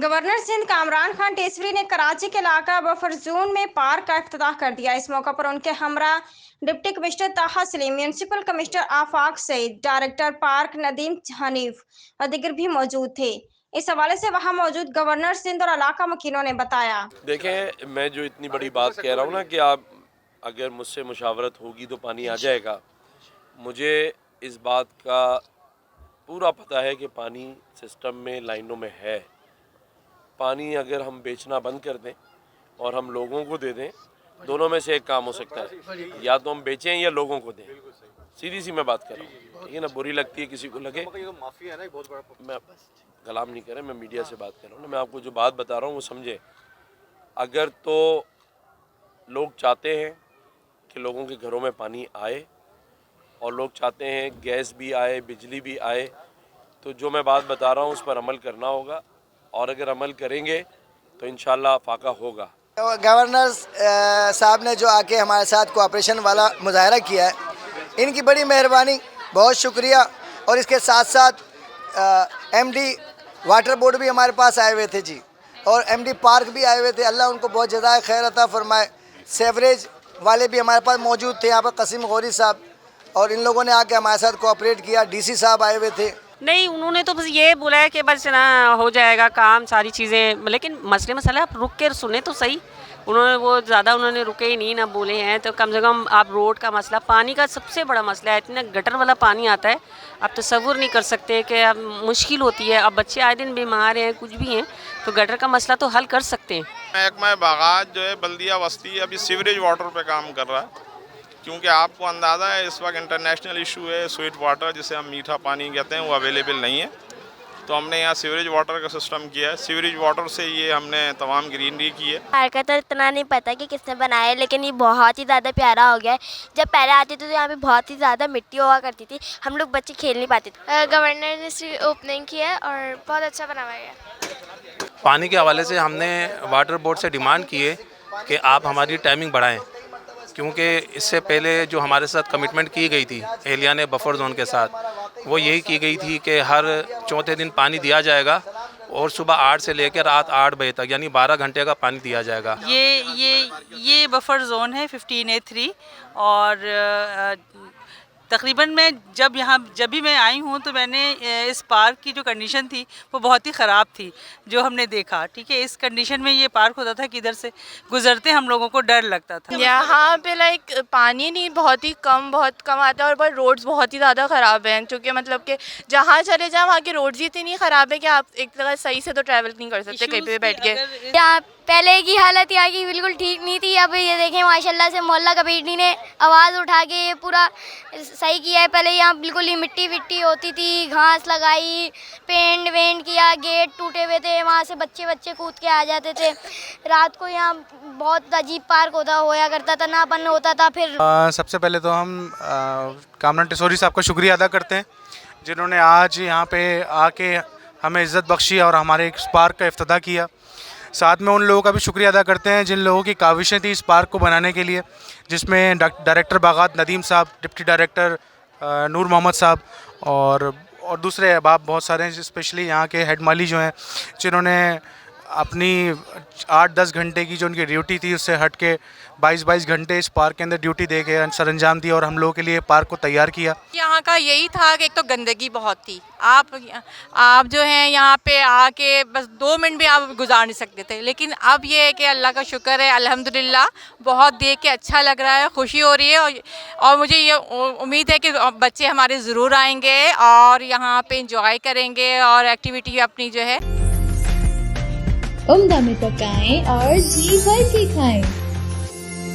Governor Sindh Kamran Khan टेसरी ने कराची के इलाका बफर जोन में पार्क का इफ्तिताह कर दिया। इस मौका पर उनके हमरा डिप्टी कमिश्नर ताहा सलीम, म्यूनसिपल कमिश्नर आफाक सईद, डायरेक्टर पार्क नदीम हनीफ और दीगर भी मौजूद थे। इस हवाले से वहां मौजूद गवर्नर सिंध और इलाका मकीनों ने बताया। देखें, मैं जो इतनी बड़ी बात कह रहा हूँ ना कि आप अगर मुझसे मुशावरत होगी तो पानी आ जाएगा, मुझे इस बात का पूरा पता है कि पानी सिस्टम में लाइनों में है। पानी अगर हम बेचना बंद कर दें और हम लोगों को दे दें, दोनों में से एक काम हो सकता है, या तो हम बेचें या लोगों को दें। सीधी सी मैं बात कर रहा हूँ, ठीक है ना। बुरी लगती है किसी को लगे, मैं कलाम नहीं कर रहा, मैं मीडिया से बात कर रहा हूँ ना। मैं आपको जो बात बता रहा हूँ वो समझे। अगर तो लोग चाहते हैं कि लोगों के घरों में पानी आए और लोग चाहते हैं गैस भी आए, बिजली भी आए, तो जो मैं बात बता रहा हूँ उस पर अमल करना होगा, और अगर अमल करेंगे तो इंशाल्लाह फाका होगा। गवर्नर साहब ने जो आके हमारे साथ कोऑपरेशन वाला मुजाहरा किया है, इनकी बड़ी मेहरबानी, बहुत शुक्रिया। और इसके साथ साथ एमडी वाटर बोर्ड भी हमारे पास आए हुए थे जी, और एमडी पार्क भी आए हुए थे। अल्लाह उनको बहुत जज़ाए खैर अता फरमाए। सेवरेज वाले भी हमारे पास मौजूद थे यहाँ पर, कसीम गौरी साहब, और इन लोगों ने आके हमारे साथ कोऑपरेट किया। डीसी साहब आए हुए थे। नहीं, उन्होंने तो बस ये बोला है कि बस ना हो जाएगा काम, सारी चीज़ें, लेकिन मसला आप रुक के सुने तो सही। उन्होंने रुके ही नहीं, ना बोले हैं। तो कम से कम आप रोड का मसला, पानी का सबसे बड़ा मसला है। इतना गटर वाला पानी आता है, आप तसव्वुर नहीं कर सकते कि अब मुश्किल होती है। अब बच्चे आए दिन बीमार हैं, कुछ भी हैं, तो गटर का मसला तो हल कर सकते हैं। महकमा बागात जो है बल्दिया वस्ती अभी सीवरेज वाटर पे काम कर रहा है, क्योंकि आपको अंदाज़ा है इस वक्त इंटरनेशनल इशू है, स्वीट वाटर जिसे हम मीठा पानी कहते हैं, वो अवेलेबल नहीं है। तो हमने यहाँ सीवरेज वाटर का सिस्टम किया है। सीवरेज वाटर से ये हमने तमाम ग्रीनरी की है। पार्क का तो इतना नहीं पता कि किसने बनाया है, लेकिन ये बहुत ही ज़्यादा प्यारा हो गया है। जब पहले आते थे तो यहाँ पे बहुत ही ज़्यादा मिट्टी हुआ करती थी, हम लोग बच्चे खेल नहीं पाते थे। गवर्नर ने इसकी ओपनिंग की है और बहुत अच्छा बना हुआ है। पानी के हवाले से हमने वाटर बोर्ड से डिमांड की है कि आप हमारी टाइमिंग बढ़ाएं, क्योंकि इससे पहले जो हमारे साथ कमिटमेंट की गई थी एहलिया ने बफर जोन के साथ, वो यही की गई थी कि हर चौथे दिन पानी दिया जाएगा और सुबह 8 से लेकर रात 8 बजे तक, यानी 12 घंटे का पानी दिया जाएगा। ये बफर जोन है 15A3, और तकरीबन मैं जब भी मैं आई हूँ तो मैंने इस पार्क की जो कंडीशन थी वो बहुत ही ख़राब थी जो हमने देखा। ठीक है, इस कंडीशन में ये पार्क होता था कि इधर से गुजरते हम लोगों को डर लगता था। यहाँ पे लाइक पानी नहीं, बहुत कम आता है, और रोड्स बहुत ही ज़्यादा ख़राब हैं, क्योंकि मतलब कि जहाँ चले जाओ वहाँ की रोड्स ही इतनी ख़राब है कि आप एक जगह सही से तो ट्रैवल नहीं कर सकते कहीं पे बैठ के। यहाँ पहले की हालत यहाँ की बिल्कुल ठीक नहीं थी। अब ये देखें माशाल्लाह से मोहल्ला कमेटी ने आवाज़ उठा के ये पूरा सही किया है। पहले यहाँ बिल्कुल ही मिट्टी विट्टी होती थी, घास लगाई, पेंट वेंट किया, गेट टूटे हुए थे, वहाँ से बच्चे कूद के आ जाते थे। रात को यहाँ बहुत अजीब पार्क होया करता था, ना बंद होता था। फिर सबसे पहले तो हम कामरान टेसरी साहब का शुक्रिया अदा करते हैं, जिन्होंने आज यहाँ पे आके हमें इज़्ज़त बख्शी और हमारे इस पार्क का इफ्तिताह किया। साथ में उन लोगों का भी शुक्रिया अदा करते हैं जिन लोगों की काविशें थी इस पार्क को बनाने के लिए, जिसमें डायरेक्टर बागात नदीम साहब, डिप्टी डायरेक्टर नूर मोहम्मद साहब और दूसरे अहबाब बहुत सारे हैं, स्पेशली यहाँ के हेड माली जो हैं, जिन्होंने अपनी 8-10 घंटे की जो उनकी ड्यूटी थी उससे हट के 22 घंटे इस पार्क के अंदर ड्यूटी दे के सर अंजाम दी और हम लोगों के लिए पार्क को तैयार किया। यहाँ का यही था कि एक तो गंदगी बहुत थी, आप जो हैं यहाँ पे आके बस 2 मिनट भी आप गुजार नहीं सकते थे, लेकिन अब ये है कि अल्लाह का शुक्र है, अल्हम्दुलिल्लाह, बहुत देख के अच्छा लग रहा है, खुशी हो रही है। और मुझे ये उम्मीद है कि बच्चे हमारे ज़रूर आएंगे और यहाँ पे इंजॉय करेंगे और एक्टिविटी अपनी जो है उम्दा में पकाएं और जी भर के खाएं।